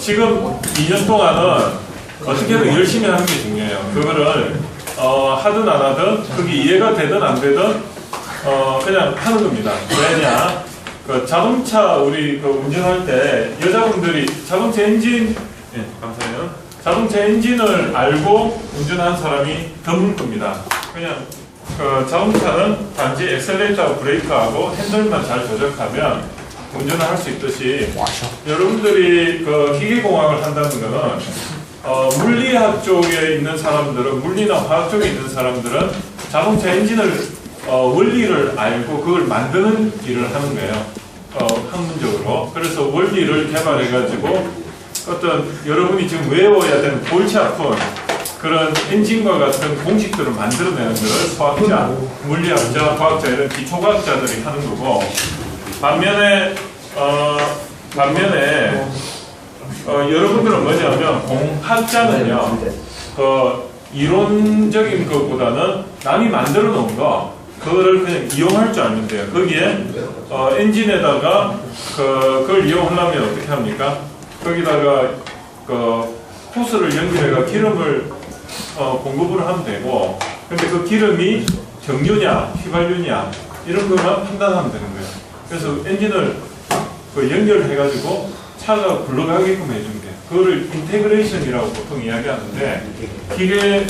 지금 2년 동안은 어떻게든 열심히 하는 게 중요해요. 그거를 하든 안 하든 그게 이해가 되든 안 되든 그냥 하는 겁니다. 왜냐? 그 자동차 우리 그 운전할 때 여자분들이 자동차 엔진 감사해요. 자동차 엔진을 알고 운전하는 사람이 드물 겁니다. 그냥 그 자동차는 단지 엑셀레이터하고 브레이크하고 핸들만 잘 조작하면 운전을 할 수 있듯이 여러분들이 그 기계공학을 한다는 것은 물리학 쪽에 있는 사람들은 물리나 화학 쪽에 있는 사람들은 자동차 엔진을 원리를 알고 그걸 만드는 일을 하는 거예요. 학문적으로. 그래서 원리를 개발해 가지고 어떤 여러분이 지금 외워야 되는 골치 아픈 그런 엔진과 같은 공식들을 만들어내는 것을 과학자, 물리학자, 과학자 이런 기초과학자들이 하는 거고 반면에 여러분들은 뭐냐면 공학자는요 그 이론적인 것보다는 남이 만들어 놓은 거 그거를 그냥 이용할 줄 알면 돼요. 거기에 엔진에다가 그걸 이용하려면 어떻게 합니까? 거기다가 그 호스를 연결해가 기름을 공급을 하면 되고, 근데 그 기름이 정유냐 휘발유냐 이런 것만 판단하면 되는 거예요. 그래서 엔진을 그 연결해가지고 차가 굴러가게끔 해준 게 그거를 인테그레이션이라고 보통 이야기하는데 기계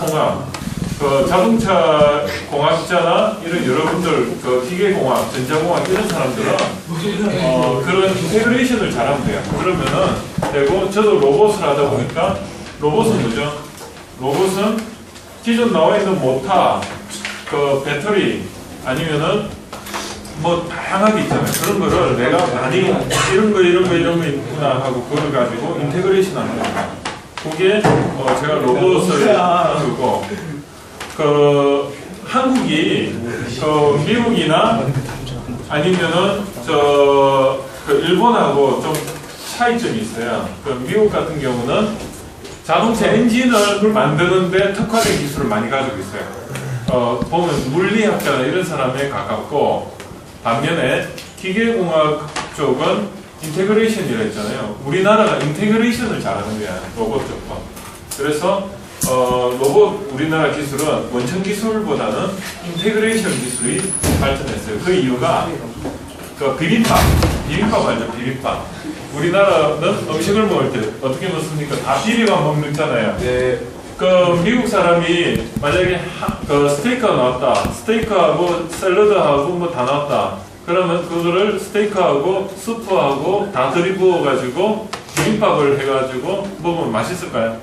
공학, 그 자동차 공학자나 이런 여러분들 그 기계공학, 전자공학 이런 사람들은 그런 인테그레이션을 잘하면 돼요. 그러면은 되고 저도 로봇을 하다 보니까 로봇은 뭐죠? 로봇은 기존 나와 있는 모터, 그 배터리 아니면은 뭐 다양하게 있잖아요. 그런 거를 내가 많이 이런 거 있구나 하고 그걸 가지고 인테그레이션 하는 겁니다. 그게 제가 로봇을 하는 거고 그 한국이 그 미국이나 아니면은 그 일본하고 좀 차이점이 있어요. 그 미국 같은 경우는 자동차 엔진을 만드는데 특화된 기술을 많이 가지고 있어요. 보면 물리학자나 이런 사람에 가깝고 반면에 기계공학 쪽은 인테그레이션이라 했잖아요. 우리나라가 인테그레이션을 잘하는 거야, 로봇 쪽은. 그래서 로봇 우리나라 기술은 원천 기술보다는 인테그레이션 기술이 발전했어요. 그 이유가 그 비빔밥 알죠? 비빔밥. 우리나라는 음식을 먹을 때 어떻게 먹습니까? 다 비비가 먹잖아요. 네. 그 미국 사람이 만약에 그 스테이크가 나왔다. 스테이크하고 샐러드하고 뭐 다 나왔다. 그러면 그거를 스테이크하고 수프하고 다 들이부어 가지고 비빔밥을 해가지고 먹으면 맛있을까요?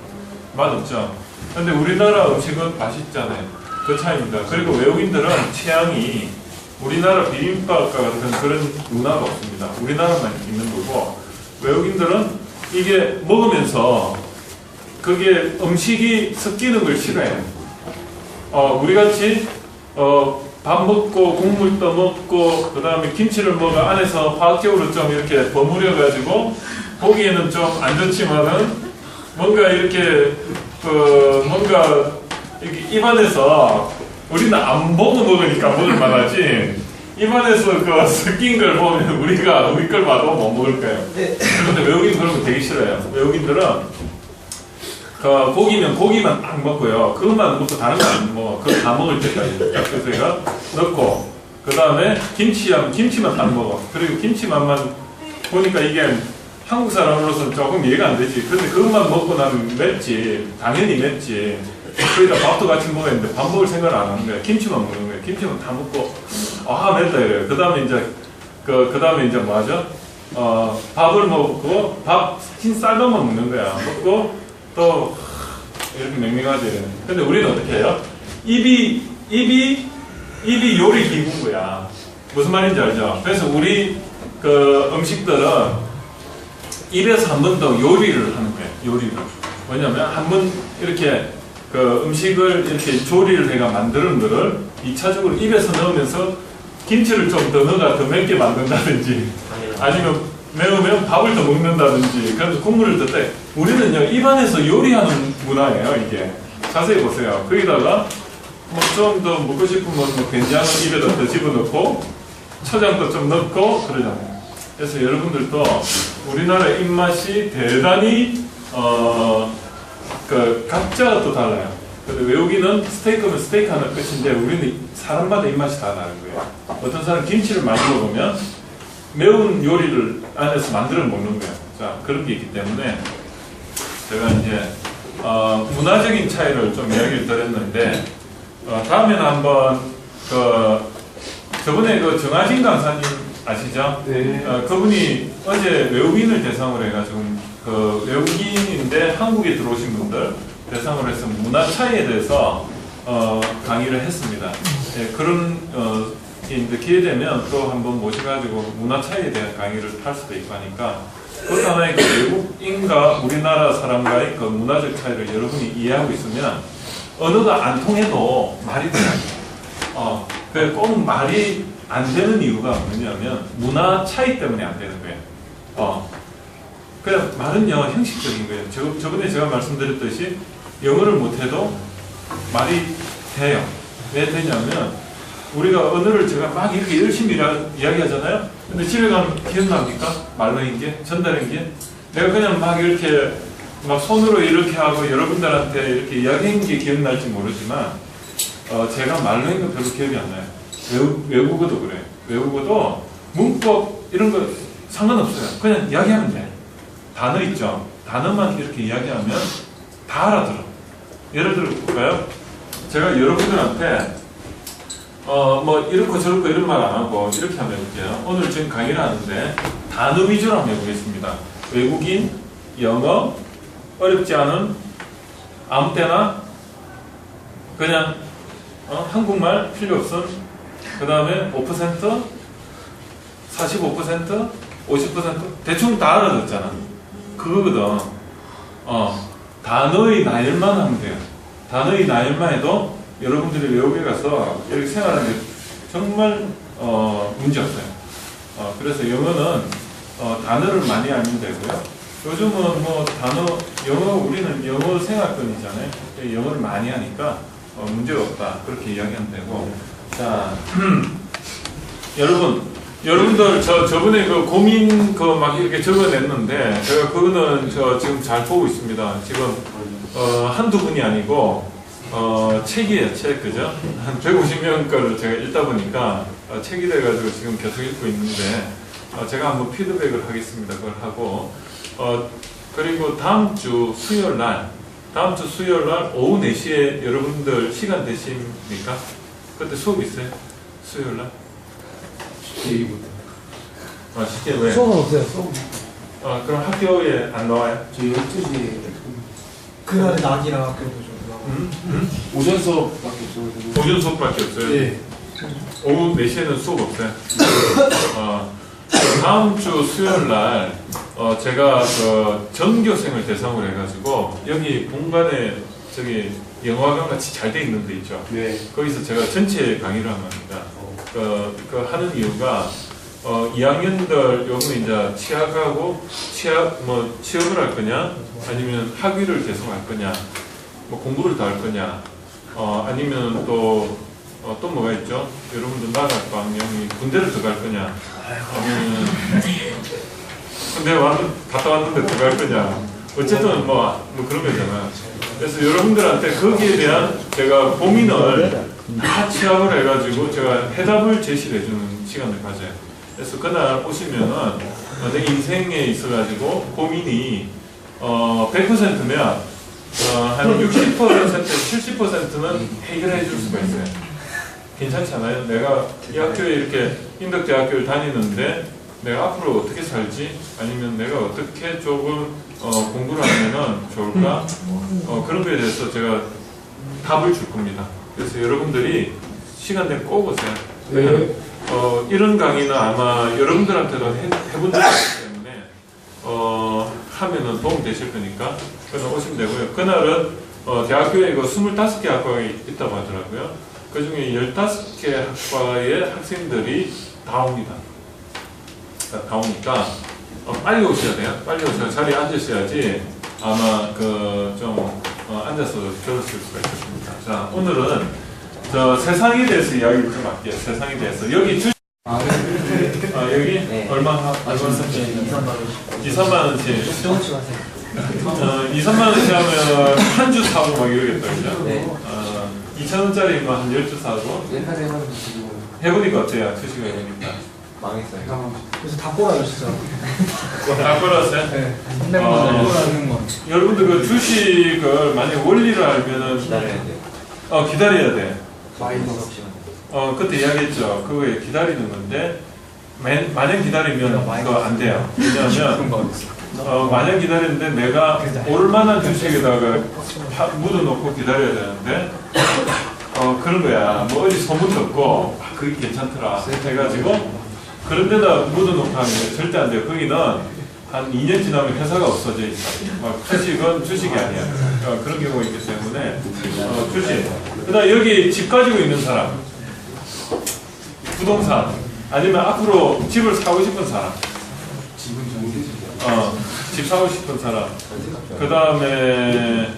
맛없죠. 근데 우리나라 음식은 맛있잖아요. 그 차이입니다. 그리고 외국인들은 취향이 우리나라 비빔밥과 같은 그런 문화가 없습니다. 우리나라만 있는 거고 외국인들은 이게 먹으면서 그게 음식이 섞이는 걸 싫어해요. 우리 같이 밥 먹고 국물 떠먹고 그 다음에 김치를 먹어 안에서 화학적으로 좀 이렇게 버무려 가지고 보기에는 좀 안 좋지만은 뭔가 이렇게 뭔가 이렇게 입안에서 우리는 안 보고 먹으니까 먹을 만하지 입안에서 그 섞인 걸 보면 우리 걸 봐도 못 먹을 거예요. 그런데 외국인 그런 거 되게 싫어해요. 외국인들은 그 고기면 고기만 딱 먹고요. 그것만 먹고 다른 거 안 먹어. 그거 다 먹을 때까지. 그래서 제가 넣고 그 다음에 김치하면 김치만 딱 먹어. 그리고 김치만만 보니까 이게 한국 사람으로서는 조금 이해가 안 되지. 근데 그것만 먹고 나면 맵지. 당연히 맵지. 거기다 밥도 같이 먹어야 되는데 밥 먹을 생각을 안 하는 거야. 김치만 먹는 거야. 김치만 다 먹고 맵다 이래요. 그 다음에 이제 뭐 하죠? 밥을 먹고 흰 쌀밥만 먹는 거야. 먹고 또 이렇게 맹맹하지. 근데 우리는 어떻게 해요? 입이 요리 기구인 거야. 무슨 말인지 알죠? 그래서 우리 그 음식들은 입에서 한 번 더 요리를 하는 거예요. 요리를. 왜냐면 한 번 이렇게 그 음식을 이렇게 조리를 해가 만드는 거를 2차적으로 입에서 넣으면서 김치를 좀 더 넣어가 더 맵게 만든다든지 아니면 매우면 밥을 더 먹는다든지 그래서 국물을 더 떼. 우리는요 입안에서 요리하는 문화예요. 이게 자세히 보세요. 거기다가 뭐 좀 더 먹고 싶으면 뭐 된장을 입에다 더 집어넣고 초장도 좀 넣고 그러잖아요. 그래서 여러분들도 우리나라 입맛이 대단히 그 각자가 또 달라요. 외국인은 스테이크면 스테이크 하나 끝인데 우리는 사람마다 입맛이 다 다른 거예요. 어떤 사람은 김치를 많이 먹으면 매운 요리를 안에서 만들어 먹는 거예요. 자, 그런 게 있기 때문에 제가 이제 문화적인 차이를 좀 이야기를 드렸는데 다음에는 한번 저번에 그 정하진 강사님 아시죠? 네. 그분이 어제 외국인을 대상으로 해가지고 그 외국인인데 한국에 들어오신 분들 대상으로 해서 문화 차이에 대해서 강의를 했습니다. 네, 그런 이제 기회 되면 또 한번 모셔가지고 문화 차이에 대한 강의를 할 수도 있고 하니까 그것 하나의 그 외국인과 우리나라 사람과의 그 문화적 차이를 여러분이 이해하고 있으면 언어가 안 통해도 말이 돼요. 꼭 말이 안 되는 이유가 뭐냐면 문화 차이 때문에 안 되는 거예요. 그냥 말은요 형식적인 거예요. 저번에 제가 말씀드렸듯이 영어를 못해도 말이 돼요. 왜 되냐면 우리가 언어를 제가 막 이렇게 열심히 이야기하잖아요. 근데 집에 가면 기억납니까? 말로인 게, 전달인 게. 내가 그냥 막 이렇게 막 손으로 이렇게 하고 여러분들한테 이렇게 이야기한 게 기억날지 모르지만 제가 말로인 거 별로 기억이 안 나요. 외국어도 그래요. 외국어도 문법 이런 거 상관없어요. 그냥 이야기하면 돼. 단어 있죠. 단어만 이렇게 이야기하면 다 알아들어. 예를 들어 볼까요? 제가 여러분들한테 뭐 이렇고 저렇고 이런 말 안 하고 이렇게 한번 해볼게요. 오늘 지금 강의를 하는데 단어 위주로 한번 해보겠습니다. 외국인, 영어, 어렵지 않은 아무 때나 그냥 한국말 필요 없음. 그 다음에 5%, 45%, 50% 대충 다 알아듣잖아. 그거거든. 단어의 나열만 하면 돼요. 단어의 나열만 해도 여러분들이 외국에 가서 이렇게 생활하는데 정말 문제 없어요. 그래서 영어는 단어를 많이 알면 되고요. 요즘은 뭐 영어 우리는 영어 생활권이잖아요. 영어를 많이 하니까 문제가 없다 그렇게 이야기하면 되고. 자, 여러분들 저번에 그 고민 막 이렇게 적어냈는데 제가 그거는 지금 잘 보고 있습니다. 지금 한두 분이 아니고 책이에요. 책 그죠? 한 150명 거를 제가 읽다 보니까 책이 돼가지고 지금 계속 읽고 있는데 제가 한번 피드백을 하겠습니다. 그걸 하고 그리고 다음 주 수요일 날 오후 4시에 여러분들 시간 되십니까? 그때 수업 있어요? 수요일 날? 쉽게 왜? 수업은 없어요. 수업. 그럼 학교에 안 나와요? 저 12시에 그날은 낙이라 학교도 좀 오전 수업밖에 없어요. 오전 수업밖에 없어요? 네. 오후 4시에는 수업 없어요? 다음 주 수요일 날 제가 전교생을 대상으로 해가지고 여기 본관에 저기 영화관 같이 잘 돼 있는 데 있죠? 네. 거기서 제가 전체 강의를 합니다. 그 하는 이유가 2학년들 요즘 이제 취업을 할 거냐, 아니면 학위를 계속 할 거냐, 뭐 공부를 더 할 거냐, 아니면 또 뭐가 있죠? 여러분들 나갈 방향이 군대를 더 갈 거냐, 아니면 군대 갔다 왔는데 더 갈 거냐, 어쨌든 뭐 그런 거잖아요. 그래서 여러분들한테 거기에 대한 제가 고민을 다 취합을 해가지고 제가 해답을 제시를 해주는 시간을 가져요. 그래서 그날 오시면은 내 인생에 있어가지고 고민이 100%면 한 60%, 70%는 해결해 줄 수가 있어요. 괜찮잖아요. 내가 이 학교에 이렇게 인덕대학교를 다니는데 내가 앞으로 어떻게 살지? 아니면 내가 어떻게 조금 공부를 하면은 좋을까? 그런 거에 대해서 제가 답을 줄 겁니다. 그래서 여러분들이 시간 되면 꼭 오세요. 네. 이런 강의는 아마 여러분들한테도 해본 적이 있기 때문에 하면은 도움 되실 거니까 그날 오시면 되고요. 그날은 대학교에 25개 학과가 있다고 하더라고요. 그 중에 15개 학과의 학생들이 다 옵니다. 다 오니까 빨리 오셔야 돼요. 빨리 오셔야 자리에 앉으셔야지 아마 좀 앉아서 들었을 수가 있겠습니다. 자, 오늘은 세상에 대해서 이야기를 좀 할게요. 세상에 대해서. 여기 여기 네. 얼마 얼마 2, 3만 원. 2, 3만 원씩. 조금씩 하세요. 2, 3만 원씩 하면 한 주 사고 막 이러겠다, 그죠? 네. 2,000원짜리면 한 10주 사고. 옛날에 하는 지금 해보니까 어때요? 주식을 해보니까. 망했어요. 그래서 다 꼬라요, 진짜. 다 걸었어요? 네. 아. 꼬라는 건. 여러분들 그 주식을 만약 원리를 알면은 기다려야 돼요. 기다려야 돼. 마이너스. 그때 이야기했죠. 그거에 기다리는 건데 마냥 기다리면 그거 안 돼요. 왜냐하면 마냥 기다리는데 내가 올만한 주식에다가 묻어놓고 기다려야 되는데 그런 거야. 뭐 어디 소문 듣고 그게 괜찮더라 해가지고 그런 데다 묻어놓고 하면 절대 안 돼요. 거기는 한 2년 지나면 회사가 없어져 있어. 막 주식은 주식이 아니야. 그런 경우가 있기 때문에 주식. 그다음 여기 집 가지고 있는 사람, 부동산, 아니면 앞으로 집을 사고 싶은 사람, 지금 정리되지. 집 사고 싶은 사람. 그다음에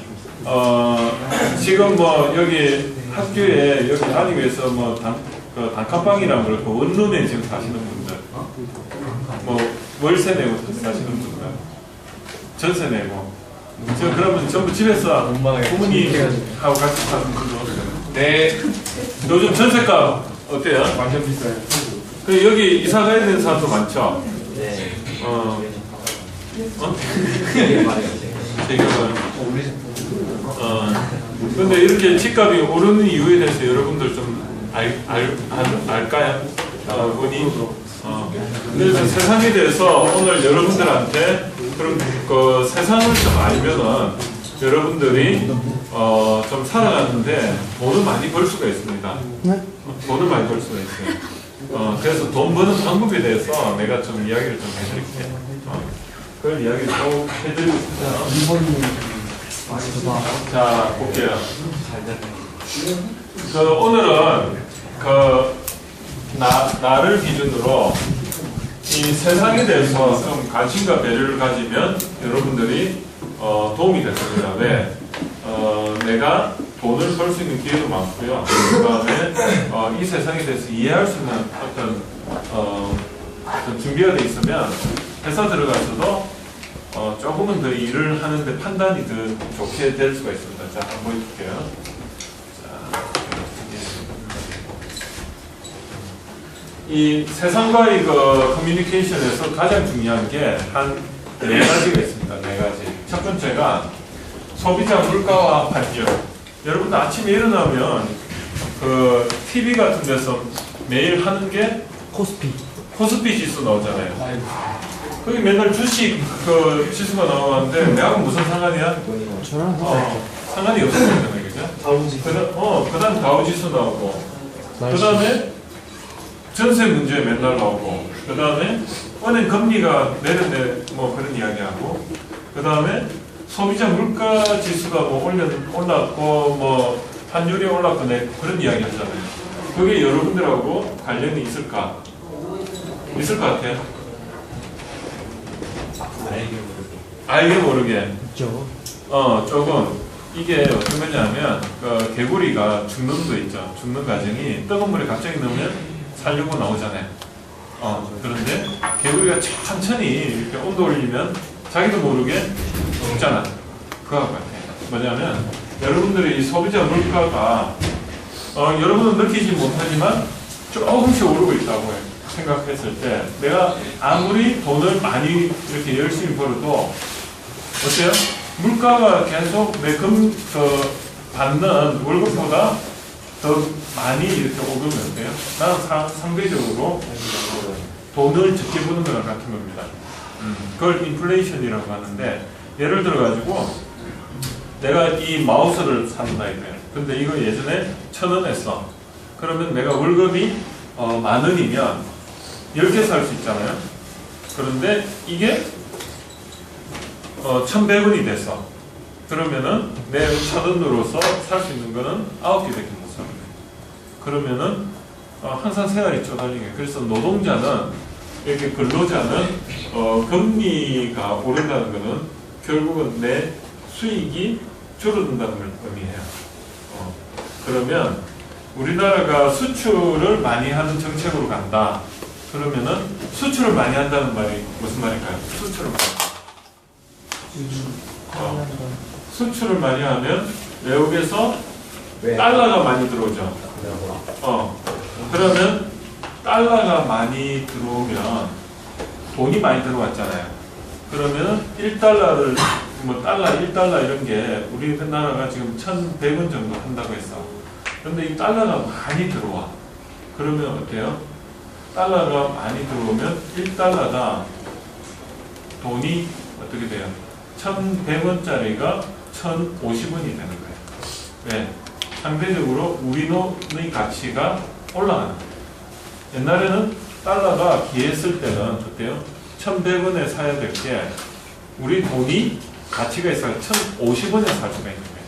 지금 뭐 여기 학교에 여기 다니기 위해서 뭐 단칸방이라고 그러고 원룸에 지금 사시는 분들, 뭐 월세 내고 사시는 분들, 전세 내고. 지금 그러면 전부 집에서 부모님하고 같이 사는 분들. 네. 요즘 전세가 어때요? 완전 비싸요. 그 여기 이사 가야 되는 사람도 많죠. 네. 되게 많아요. 근데 이렇게 집값이 오르는 이유에 대해서 여러분들 좀 알까요? 보니. 그래서 세상에 대해서 오늘 여러분들한테 그런 그 세상을 좀 알면은 여러분들이 좀 살아가는데 돈을 많이 벌 수가 있습니다. 돈을 많이 벌 수가 있어요. 그래서 돈 버는 방법에 대해서 내가 좀 이야기를 좀 해드릴게요. 그런 이야기를 꼭 해드리고 있습니다. 자, 볼게요. 오늘은 나를 기준으로 이 세상에 대해서 좀 관심과 배려를 가지면 여러분들이 도움이 될 겁니다. 왜? 내가 돈을 벌 수 있는 기회도 많고요. 그 다음에 이 세상에 대해서 이해할 수 있는 어떤 준비가 돼 있으면 회사 들어가서도 조금은 더 일을 하는데 판단이 더 좋게 될 수가 있습니다. 자, 한번 보여줄게요. 이 세상과의 그 커뮤니케이션에서 가장 중요한 게 한 4가지가 있습니다. 4가지. 첫 번째가 소비자 물가와 환경. 여러분들 아침에 일어나면 그 TV 같은 데서 매일 하는 게 코스피 지수 나오잖아요. 거기 맨날 주식 그 지수가 나오는데 내하고 무슨 상관이야? 상관이 없는 거잖아요, 그죠? 그다음 다우 지수 나오고, 그다음에 전세 문제 맨날 나오고, 그다음에 은행 금리가 내렸네 뭐 그런 이야기하고, 그다음에 소비자 물가 지수가 뭐 올랐고 뭐 환율이 올랐고 그런 이야기 하잖아요. 그게 여러분들하고 관련이 있을까? 있을 것 같아요. 알게 모르게. 있죠. 조금 이게 어떤 거냐면 그 개구리가 죽는 거 있죠. 죽는 과정이 뜨거운 물에 갑자기 넣으면 살려고 나오잖아요. 그런데 개구리가 천천히 이렇게 온도 올리면 자기도 모르게 죽잖아. 그거 같아요. 뭐냐면 여러분들이 이 소비자 물가가 여러분은 느끼지 못하지만 조금씩 오르고 있다고 생각했을 때 내가 아무리 돈을 많이 이렇게 열심히 벌어도 어때요? 물가가 계속 내 받는 월급보다 더 많이 이렇게 오르면 어때요? 나는 상대적으로 돈을 적게 버는 거랑 같은 겁니다. 그걸 인플레이션이라고 하는데, 예를 들어가지고 내가 이 마우스를 산다 이거예요. 근데 이거 예전에 1,000원 했어. 그러면 내가 월급이 10,000원이면 10개 살 수 있잖아요. 그런데 이게 1,100원이 됐어. 그러면은 내 1,000원으로서 살 수 있는 거는 9개밖에 못 사는 거예요. 그러면은 항상 생활이 쪼달리게. 그래서 노동자는, 이렇게 근로자는 금리가 오른다는 거는 결국은 내 수익이 줄어든다는 걸 의미해요. 그러면 우리나라가 수출을 많이 하는 정책으로 간다. 그러면은 수출을 많이 한다는 말이 무슨 말일까요? 수출을 많이. 수출을 많이 하면 외국에서 달러가 많이 들어오죠. 그러면 달러가 많이 들어오면 돈이 많이 들어왔잖아요. 그러면 1달러를 뭐 달러 1달러 이런 게 우리나라가 지금 1,100원 정도 한다고 했어. 그런데 이 달러가 많이 들어와. 그러면 어때요? 달러가 많이 들어오면 1달러가 돈이 어떻게 돼요? 1,100원짜리가 1,050원이 되는 거예요. 왜? 상대적으로 우리 돈의 가치가 올라가는 거예요. 옛날에는 달러가 귀했을 때는 어때요? 1,100원에 사야 될 게 우리 돈이 가치가 있어서 1,050원에 살 수가 있는 거예요.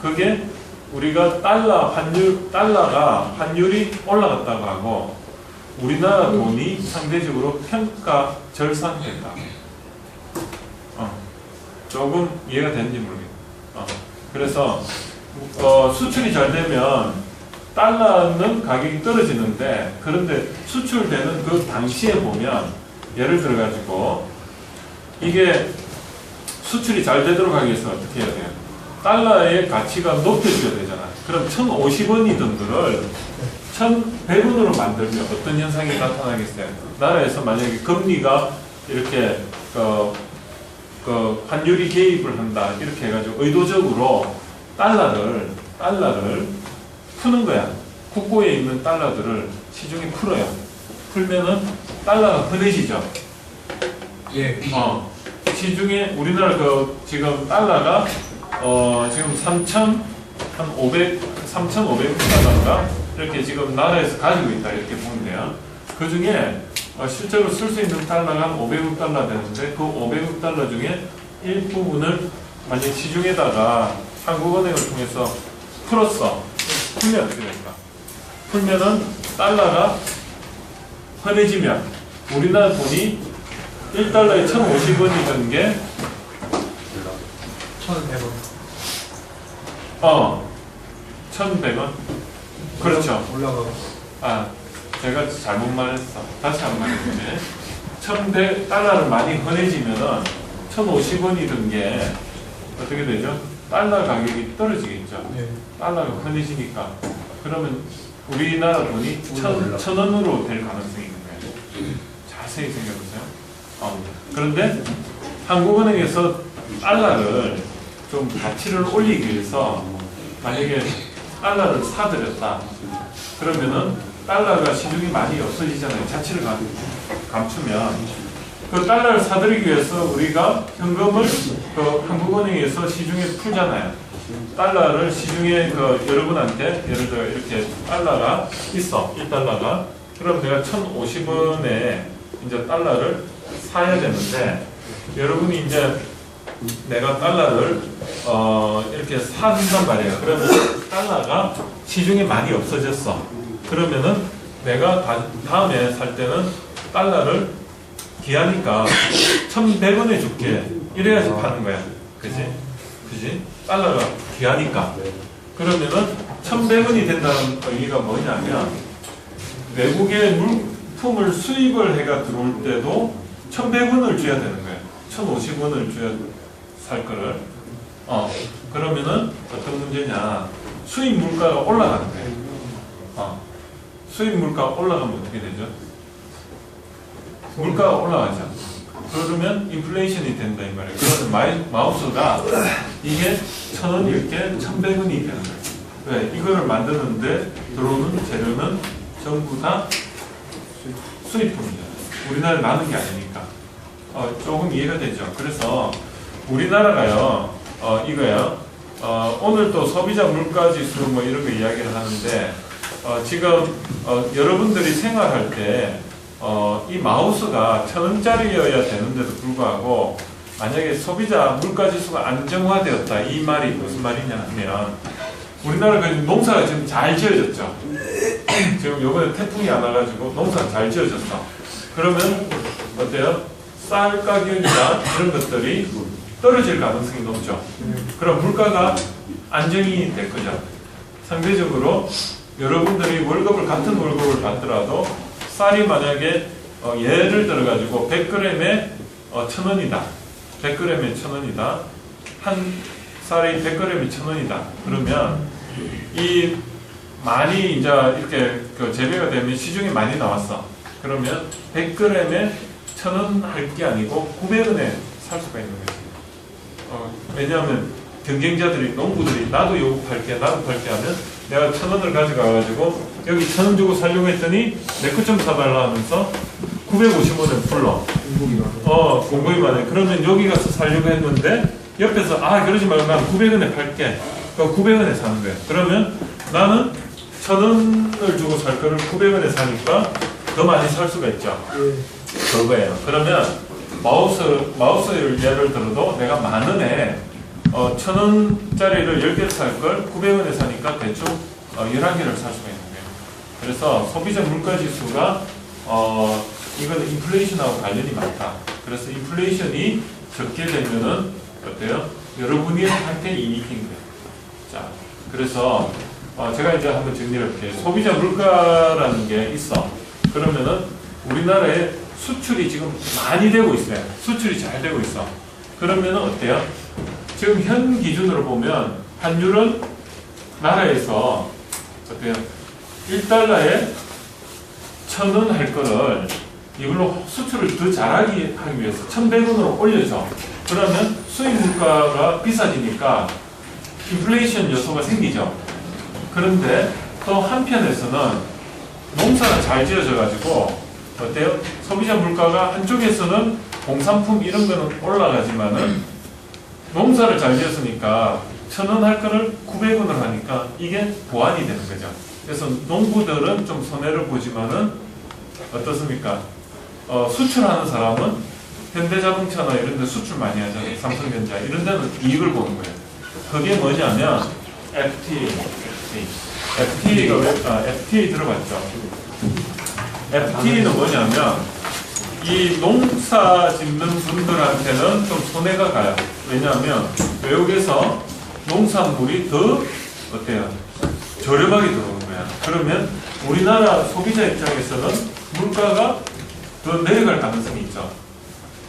그게 우리가 달러가 환율이 올라갔다고 하고 우리나라 돈이 상대적으로 평가 절상된다. 조금 이해가 되는지 모르겠어요. 그래서 수출이 잘 되면 달러는 가격이 떨어지는데 그런데 수출되는 그 당시에 보면 예를 들어 가지고 이게 수출이 잘 되도록 하기 위해서 어떻게 해야 돼요? 달러의 가치가 높여줘야 되잖아. 그럼 1,050원이던 거를 1,100원으로 만들면 어떤 현상이 나타나겠어요? 나라에서 만약에 금리가 이렇게 환율이 개입을 한다 이렇게 해가지고 의도적으로 달러를 푸는 거야. 국고에 있는 달러들을 시중에 풀어요. 풀면은 달러가 흔해지죠. 예. 시중에 우리나라 지금 달러가 지금 3,500달러인가 이렇게 지금 나라에서 가지고 있다 이렇게 보면 돼요. 그 중에 실제로 쓸 수 있는 달러가 한 500억 달러 되는데 그 500억 달러 중에 일부분을 만약 시중에다가 한국은행을 통해서 풀었어. 풀면 어떻게 될까? 풀면은 달러가 흔해지면 우리나라 돈이 1달러에 1,050원이던 게 1,100원. 1,100원? 그렇죠. 올라가고. 제가 잘못 말했어. 다시 한 번 말해볼게. 1,100달러를 많이 흔해지면은 1,050원이던 게 어떻게 되죠? 달러 가격이 떨어지겠죠. 예. 달러가 흔해지니까. 그러면 우리나라 돈이 1,000원으로 될 가능성이 있는 거예요. 자세히 생각해보세요. 그런데 한국은행에서 달러를 좀 가치를 올리기 위해서 만약에 달러를 사들였다. 그러면은 달러가 시중에 많이 없어지잖아요. 가치를 감추면 그 달러를 사들이기 위해서 우리가 현금을 한국은행에서 시중에 풀잖아요. 달러를 시중에 여러분한테 예를 들어 이렇게 달러가 있어. 1달러가. 그럼 내가 1,050원에 이제 달러를 사야 되는데 여러분이 이제 내가 달러를 이렇게 산단 말이에요. 그러면 달러가 시중에 많이 없어졌어. 그러면은 내가 다음에 살 때는 달러를 귀하니까 1,100원에 줄게. 이래야지 파는 거야. 그지? 달러가 귀하니까. 그러면은 1,100원이 된다는 의미가 뭐냐면 외국의 물품을 수입을 해가 들어올 때도 1,100원을 줘야 되는 거예요. 1,050원을 줘야 살 거를. 그러면은 어떤 문제냐? 수입 물가가 올라가는 거예요. 수입 물가가 올라가면 어떻게 되죠? 물가가 올라가죠. 그러면 인플레이션이 된다 이 말이에요. 그러면 마우스가 이게 1,000원일 게 1,100원이 되는 거예요. 왜? 이거를 만드는데 들어오는 재료는 전부 다 수입품이잖아요. 우리나라에 나는 게 아니니까. 조금 이해가 되죠. 그래서 우리나라가요, 이거요. 오늘 또 소비자 물가지수 뭐 이런 거 이야기를 하는데 지금 여러분들이 생활할 때 이 마우스가 1,000원짜리여야 되는데도 불구하고 만약에 소비자 물가지수가 안정화되었다 이 말이 무슨 말이냐 하면 우리나라가 농사가 지금 잘 지어졌죠. 지금 요번에 태풍이 안 와가지고 농사가 잘 지어졌어. 그러면 어때요? 쌀 가격이나 이런 것들이 떨어질 가능성이 높죠. 그럼 물가가 안정이 될 거죠. 상대적으로 여러분들이 같은 월급을 받더라도 쌀이 만약에 예를 들어 가지고 100g에 1,000원이다. 100g에 1,000원이다. 한 쌀이 100g에 1,000원이다. 그러면 이 많이 이제 이렇게 재배가 되면 시중에 많이 나왔어. 그러면 100g에 1,000원 할 게 아니고 900원에 살 수가 있는 거지. 왜냐하면 경쟁자들이, 농부들이 나도 요거 팔게 하면 내가 1,000원을 가져가가지고 여기 1,000원 주고 살려고 했더니 내 것 좀 사달라 하면서 950원을 불러. 공급이 많아요. 그러면 여기 가서 살려고 했는데 옆에서 그러지 말고 난 900원에 팔게. 900원에 사는 거야. 그러면 나는 1,000원을 주고 살 거를 900원에 사니까 더 많이 살 수가 있죠. 그거예요. 그러면 마우스를 예를 들어도 내가 10,000원에 1,000원짜리를 10개를 살 걸 900원에 사니까 대충 11개를 살 수가 있는 거예요. 그래서 소비자 물가 지수가 이거는 인플레이션하고 관련이 많다. 그래서 인플레이션이 적게 되면은 어때요? 여러분이 한테 이익인 거예요. 자, 그래서 제가 이제 한번 정리를 해볼게요. 소비자 물가라는 게 있어. 그러면은 우리나라에 수출이 지금 많이 되고 있어요. 수출이 잘 되고 있어. 그러면은 어때요? 지금 현 기준으로 보면 환율은 나라에서 어때요? 1달러에 1,000원 할 거를 이걸로 수출을 더 잘하기 하기 위해서 1,100원으로 올려줘. 그러면 수입 물가가 비싸지니까 인플레이션 요소가 생기죠. 그런데 또 한편에서는 농사가 잘 지어져 가지고 어때요? 소비자 물가가 한쪽에서는 공산품 이런 거는 올라가지만은 농사를 잘 지었으니까 1,000원 할 거를 900원을 하니까 이게 보완이 되는 거죠. 그래서 농부들은 좀 손해를 보지만은 어떻습니까? 수출하는 사람은 현대자동차나 이런 데 수출 많이 하잖아요. 삼성전자 이런 데는 이익을 보는 거예요. 그게 뭐냐면 FTA 들어봤죠? FTA는 뭐냐면 이 농사 짓는 분들한테는 좀 손해가 가요. 왜냐하면 외국에서 농산물이 더 어때요? 저렴하게 들어오는 거야. 그러면 우리나라 소비자 입장에서는 물가가 더 내려갈 가능성이 있죠.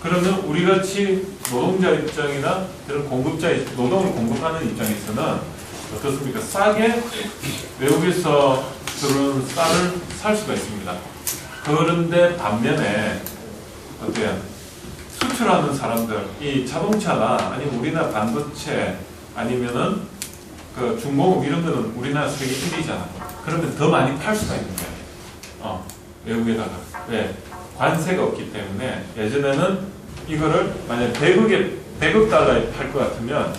그러면 우리같이 노동자 입장이나 그런 노동을 공급하는 입장에서는 어떻습니까? 싸게 외국에서 들어오는 쌀을 살 수가 있습니다. 그런데 반면에 어때요? 수출하는 사람들, 이 자동차나 아니면 우리나라 반도체 아니면은 그 중공업 이런 거는 우리나라 세계 1위잖아. 그러면 더 많이 팔 수가 있는 거예요. 외국에다가. 왜? 관세가 없기 때문에 예전에는 이거를 만약 100억 달러에 팔 것 같으면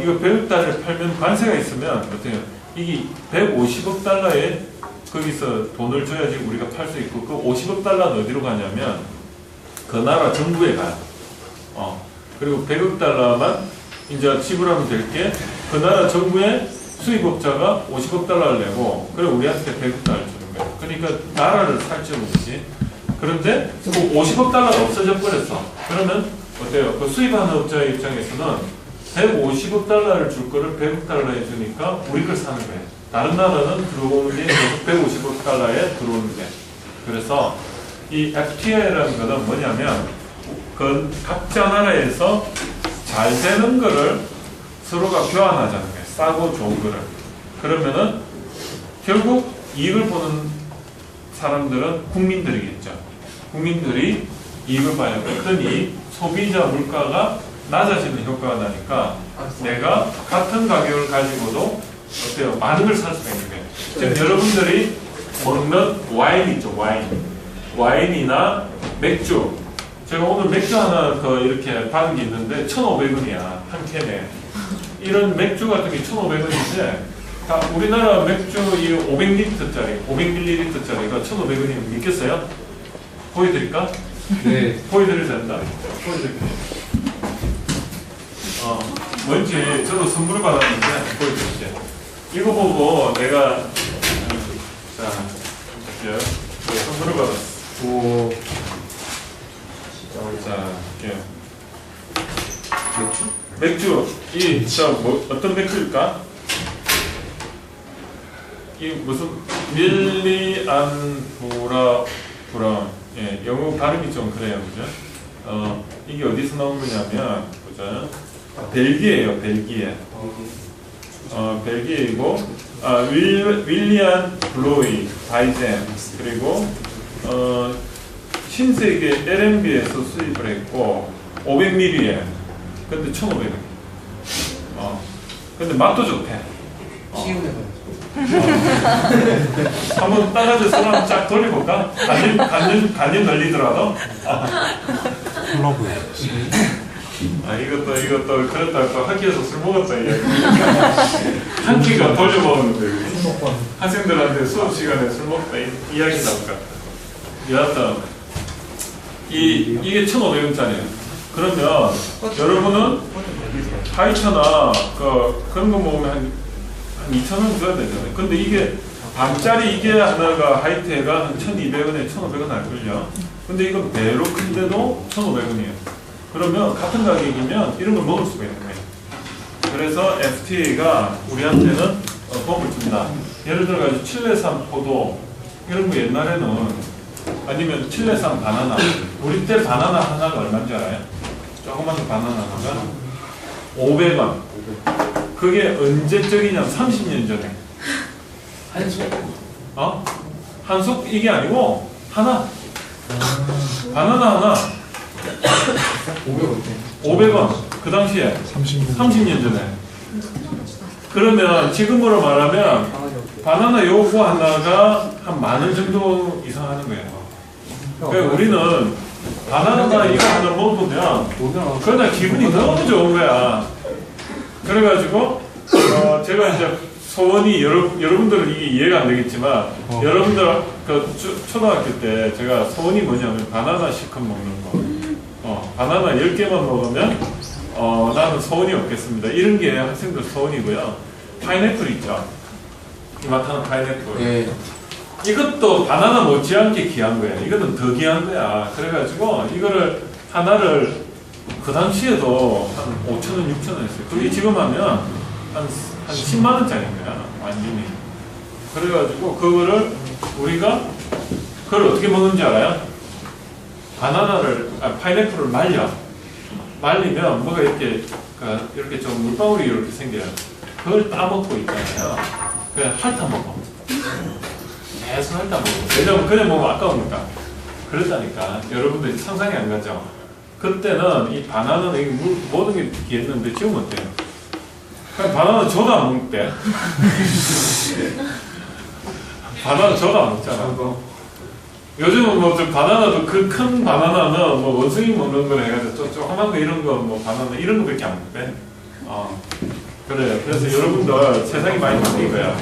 이거 100억 달러에 팔면 관세가 있으면 어때요? 이게 150억 달러에 거기서 돈을 줘야지 우리가 팔 수 있고 그 50억 달러는 어디로 가냐면 그 나라 정부에 가요. 그리고 100억 달러만 이제 지불하면 될 게 그 나라 정부의 수입업자가 50억 달러를 내고 그래 우리한테 100억 달러를 주는 거예요. 그러니까 나라를 살찌는 거지. 그런데 그 50억 달러가 없어져 버렸어. 그러면 어때요? 그 수입하는 업자의 입장에서는 150억 달러를 줄 거를 100억 달러에 주니까 우리 걸 사는 거예요. 다른 나라는 들어오는 게 150억 달러에 들어오는 게. 그래서 이 FTA라는 거는 뭐냐면 그 각자 나라에서 잘 되는 거를 서로가 교환하자는 거예요. 싸고 좋은 거를. 그러면은 결국 이익을 보는 사람들은 국민들이겠죠. 국민들이 이익을 봐요. 그랬더니 소비자 물가가 낮아지는 효과가 나니까 내가 같은 가격을 가지고도 어때요? 많은 걸 살 수가 있는 거예요. 지금 여러분들이 먹는 와인 있죠, 와인이나 맥주. 제가 오늘 맥주 하나 더 이렇게 받은 게 있는데 1,500원이야, 한 캔에. 이런 맥주 같은 게 1,500원인데 우리나라 맥주 이 500ml짜리, 500ml짜리가 1,500원이면 믿겠어요? 보여드릴까? 네. 보여드려야 된다. 보여드릴게요. 뭔지 저도 선물을 받았는데 보여드릴게요. 이거 보고 내가 선물을 받았어. 오. 자, 맥주? 맥주. 어떤 맥주일까? 이 무슨 밀리안브라운 예, 영어 발음이 좀 그래요, 그죠? 이게 어디서 나온 거냐면, 보자. 벨기에예요, 벨기에. 벨기에이고, 윌리안 블로이 바이젠, 그리고 신세계 LMB에서 수입을 했고 500ml에 근데 1,500원. 근데 맛도 좋대. 시음해봐요. 한번 따가지고 손 한번 쫙 돌려볼까? 간님 걸리더라도. 이것도 그렇다고 또 학교에서 술 먹었다 이야기. 한 끼가 돌려먹었는데 학생들한테 수업 시간에 술 먹었다 이야기 나올 것 같아. 여하튼 이게 1,500원짜리예요. 그러면 여러분은 하이처나 그런 거 먹으면 한 2,000원 줘야 되잖아요. 근데 이게 반짜리 이게 하나가 하이테가 한 1,200원에 1,500원 할걸요. 근데 이건 배로 큰데도 1,500원이에요. 그러면 같은 가격이면 이런 걸 먹을 수가 있는 거예요. 그래서 FTA가 우리한테는 도움을 준다. 예를 들어가지고 칠레산 포도 이런 거 옛날에는 아니면 칠레산 바나나 우리 때 바나나 하나가 얼마인지 알아요? 조그만 바나나 하나가 500원. 그게 언제적이냐 30년 전에. 한숙 이게 아니고 하나. 바나나 하나 500원. 그 당시에 30년 전에. 그러면 지금으로 말하면 바나나 요거 하나가 한 10,000원 정도 이상 하는 거예요. 그러니까 우리는 바나나 이거 하나 먹으면 그러다 기분이 너무 좋은 거야. 그래가지고 제가 이제 소원이 여러분들은 이게 이해가 안 되겠지만 여러분들 초등학교 때 제가 소원이 뭐냐면 바나나 실컷 먹는 거. 바나나 10개만 먹으면 나는 소원이 없겠습니다. 이런 게 학생들 소원이고요. 파인애플 있죠. 이마트는 파인애플. 네. 이것도 바나나 못지않게 귀한 거야. 이거는 더 귀한 거야. 그래가지고 이거를 하나를 그 당시에도 한 5,000원, 6,000원 했어요. 그게 지금 하면 한 10만 원짜리인 거야. 완전히. 그래가지고 그거를 우리가 그걸 어떻게 먹는지 알아요? 파인애플을 말리면 뭐가 이렇게 좀 물방울이 이렇게 생겨요. 그걸 따먹고 있잖아요. 그냥 핥아 먹어. 계속 핥아 먹어. 왜냐면 그냥 먹으면 아까우니까. 그랬다니까. 여러분들이 상상이 안 가죠? 그때는 이 바나나는 이게 모든 게 귀했는데 지금 어때요? 그냥 바나나 저도 안 먹대. 바나나 저도 안 먹잖아. 요즘은 뭐 좀 바나나도 그 큰 바나나는 뭐 원숭이 먹는 걸 해가지고 조그만 거 이런 거 뭐 바나나 이런 거밖에 안 먹대. 그래요. 그래서 여러분들 세상이 많이 바뀐 거야.